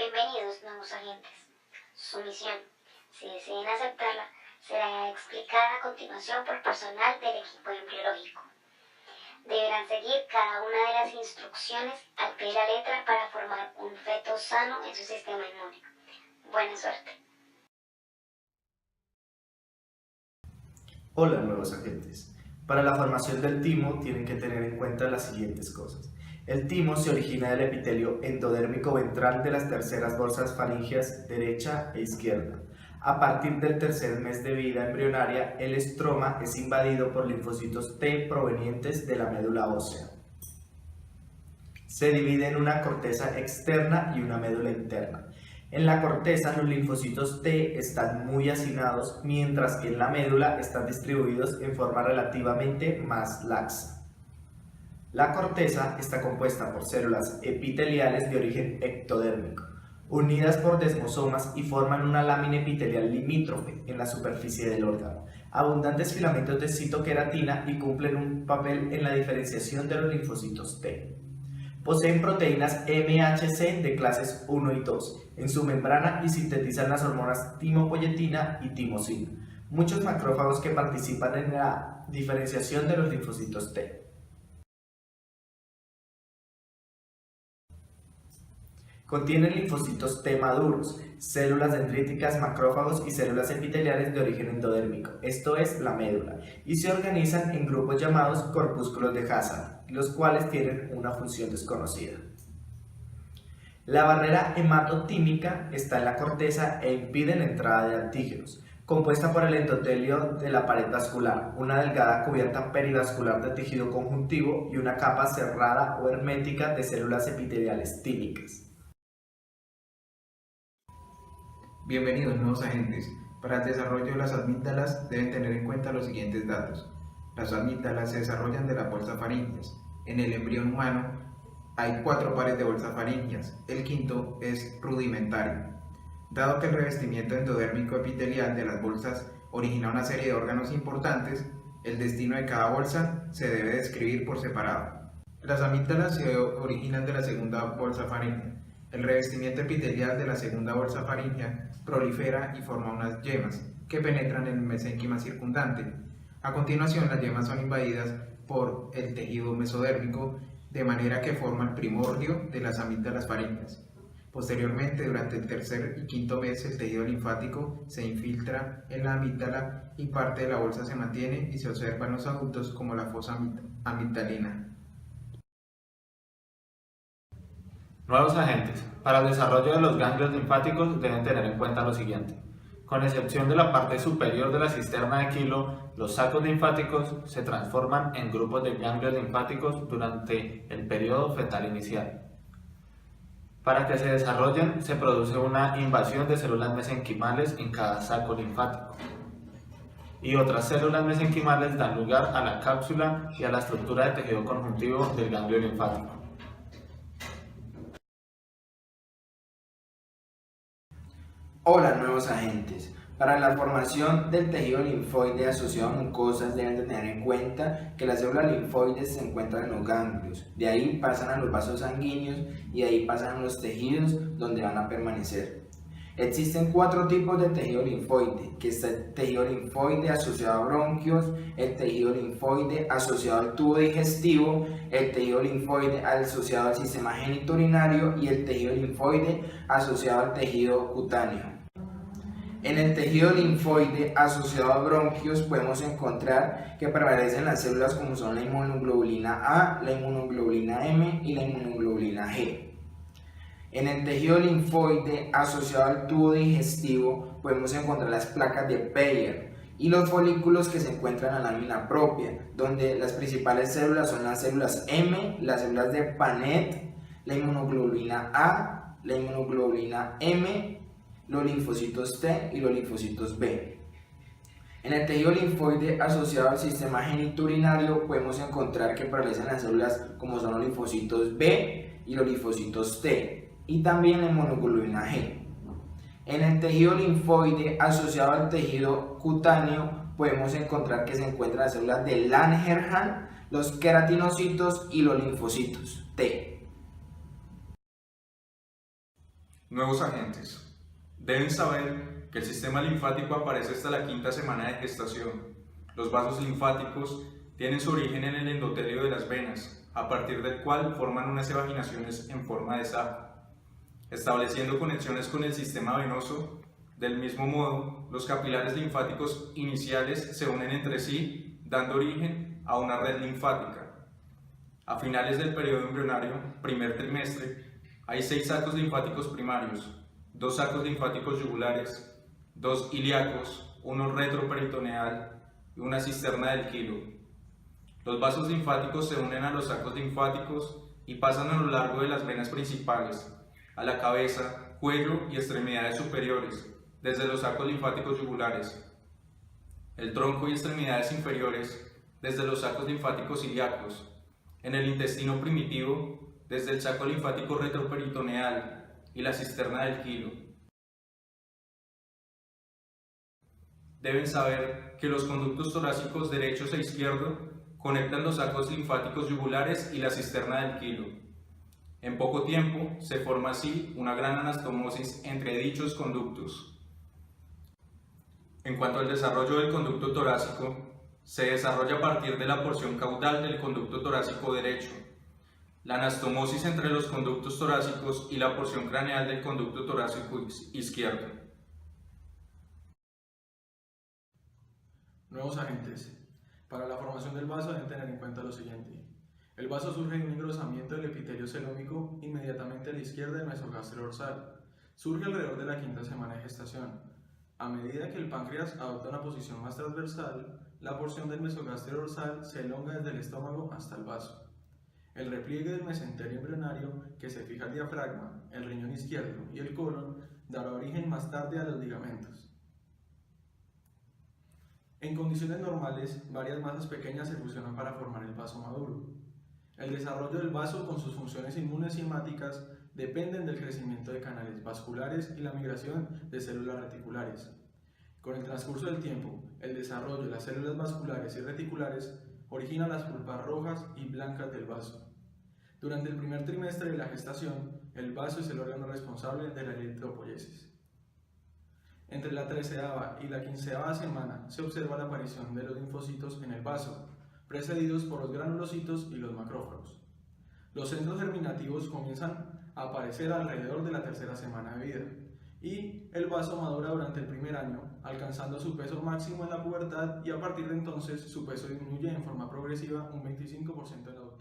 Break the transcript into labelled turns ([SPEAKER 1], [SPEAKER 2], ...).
[SPEAKER 1] Bienvenidos, nuevos agentes. Su misión, si deciden aceptarla, será explicada a continuación por personal del equipo embriológico. Deberán seguir cada una de las instrucciones al pie de la letra para formar un feto sano en su sistema inmune. Buena suerte.
[SPEAKER 2] Hola, nuevos agentes. Para la formación del timo tienen que tener en cuenta las siguientes cosas. El timo se origina del epitelio endodérmico ventral de las terceras bolsas faríngeas derecha e izquierda. A partir del tercer mes de vida embrionaria, el estroma es invadido por linfocitos T provenientes de la médula ósea. Se divide en una corteza externa y una médula interna. En la corteza los linfocitos T están muy hacinados, mientras que en la médula están distribuidos en forma relativamente más laxa. La corteza está compuesta por células epiteliales de origen ectodérmico, unidas por desmosomas y forman una lámina epitelial limítrofe en la superficie del órgano, abundantes filamentos de citoqueratina y cumplen un papel en la diferenciación de los linfocitos T. Poseen proteínas MHC de clases 1 y 2 en su membrana y sintetizan las hormonas timopoyetina y timosina, muchos macrófagos que participan en la diferenciación de los linfocitos T. Contienen linfocitos T maduros, células dendríticas, macrófagos y células epiteliales de origen endodérmico, esto es, la médula, y se organizan en grupos llamados corpúsculos de Hazard, los cuales tienen una función desconocida. La barrera hematotímica está en la corteza e impide la entrada de antígenos, compuesta por el endotelio de la pared vascular, una delgada cubierta perivascular de tejido conjuntivo y una capa cerrada o hermética de células epiteliales tímicas.
[SPEAKER 3] Bienvenidos, nuevos agentes. Para el desarrollo de las amígdalas deben tener en cuenta los siguientes datos. Las amígdalas se desarrollan de las bolsas faríngeas. En el embrión humano hay 4 pares de bolsas faríngeas. El quinto es rudimentario. Dado que el revestimiento endodérmico epitelial de las bolsas origina una serie de órganos importantes, el destino de cada bolsa se debe describir por separado. Las amígdalas se originan de la segunda bolsa faríngea. El revestimiento epitelial de la segunda bolsa faríngea prolifera y forma unas yemas que penetran en el mesénquima circundante. A continuación, las yemas son invadidas por el tejido mesodérmico, de manera que forma el primordio de las amígdalas faríngeas. Posteriormente, durante el tercer y quinto mes, el tejido linfático se infiltra en la amígdala y parte de la bolsa se mantiene y se observa en los adultos como la fosa amigdalina.
[SPEAKER 4] Nuevos agentes. Para el desarrollo de los ganglios linfáticos deben tener en cuenta lo siguiente. Con excepción de la parte superior de la cisterna de Kilo, los sacos linfáticos se transforman en grupos de ganglios linfáticos durante el periodo fetal inicial. Para que se desarrollen, se produce una invasión de células mesenquimales en cada saco linfático. Y otras células mesenquimales dan lugar a la cápsula y a la estructura de tejido conjuntivo del ganglio linfático.
[SPEAKER 5] Hola, nuevos agentes. Para la formación del tejido linfoide asociado a mucosas deben de tener en cuenta que las células linfoides se encuentran en los ganglios, de ahí pasan a los vasos sanguíneos y de ahí pasan a los tejidos donde van a permanecer. Existen 4 tipos de tejido linfoide, que es el tejido linfoide asociado a bronquios, el tejido linfoide asociado al tubo digestivo, el tejido linfoide asociado al sistema genitourinario y el tejido linfoide asociado al tejido cutáneo. En el tejido linfoide asociado a bronquios podemos encontrar que prevalecen las células como son la inmunoglobulina A, la inmunoglobulina M y la inmunoglobulina G. En el tejido linfoide asociado al tubo digestivo podemos encontrar las placas de Peyer y los folículos que se encuentran en la lámina propia, donde las principales células son las células M, las células de Panet, la inmunoglobulina A, la inmunoglobulina M, los linfocitos T y los linfocitos B. En el tejido linfoide asociado al sistema genitourinario podemos encontrar que prevalecen las células como son los linfocitos B y los linfocitos T y también la inmunoglobulina G. En el tejido linfoide asociado al tejido cutáneo podemos encontrar que se encuentran las células de Langerhans, los queratinocitos y los linfocitos T.
[SPEAKER 6] Nuevos agentes. Deben saber que el sistema linfático aparece hasta la quinta semana de gestación. Los vasos linfáticos tienen su origen en el endotelio de las venas, a partir del cual forman unas evaginaciones en forma de saco, estableciendo conexiones con el sistema venoso. Del mismo modo, los capilares linfáticos iniciales se unen entre sí, dando origen a una red linfática. A finales del periodo embrionario, primer trimestre, hay 6 sacos linfáticos primarios, 2 sacos linfáticos yugulares, 2 ilíacos, uno retroperitoneal y una cisterna del quilo. Los vasos linfáticos se unen a los sacos linfáticos y pasan a lo largo de las venas principales, a la cabeza, cuello y extremidades superiores, desde los sacos linfáticos yugulares, el tronco y extremidades inferiores, desde los sacos linfáticos ilíacos, en el intestino primitivo, desde el saco linfático retroperitoneal y la cisterna del quilo. Deben saber que los conductos torácicos derechos e izquierdo conectan los sacos linfáticos yugulares y la cisterna del quilo. En poco tiempo se forma así una gran anastomosis entre dichos conductos. En cuanto al desarrollo del conducto torácico, se desarrolla a partir de la porción caudal del conducto torácico derecho. La anastomosis entre los conductos torácicos y la porción craneal del conducto torácico izquierdo.
[SPEAKER 7] Nuevos agentes. Para la formación del vaso deben tener en cuenta lo siguiente. El vaso surge de un engrosamiento del epitelio celómico inmediatamente a la izquierda del mesogastrio dorsal. Surge alrededor de la quinta semana de gestación. A medida que el páncreas adopta una posición más transversal, la porción del mesogastrio dorsal se elonga desde el estómago hasta el vaso. El repliegue del mesenterio embrionario, que se fija al diafragma, el riñón izquierdo y el colon, dará origen más tarde a los ligamentos. En condiciones normales, varias masas pequeñas se fusionan para formar el vaso maduro. El desarrollo del vaso con sus funciones inmunes y hemáticas dependen del crecimiento de canales vasculares y la migración de células reticulares. Con el transcurso del tiempo, el desarrollo de las células vasculares y reticulares origina las pulpas rojas y blancas del vaso. Durante el primer trimestre de la gestación, el vaso es el órgano responsable de la eritropoyesis. Entre la 13ª y la 15ª semana se observa la aparición de los linfocitos en el vaso, precedidos por los granulocitos y los macrófagos. Los centros germinativos comienzan a aparecer alrededor de la 3ª semana de vida y el vaso madura durante el primer año, alcanzando su peso máximo en la pubertad y a partir de entonces su peso disminuye en forma progresiva un 25% en la adultez.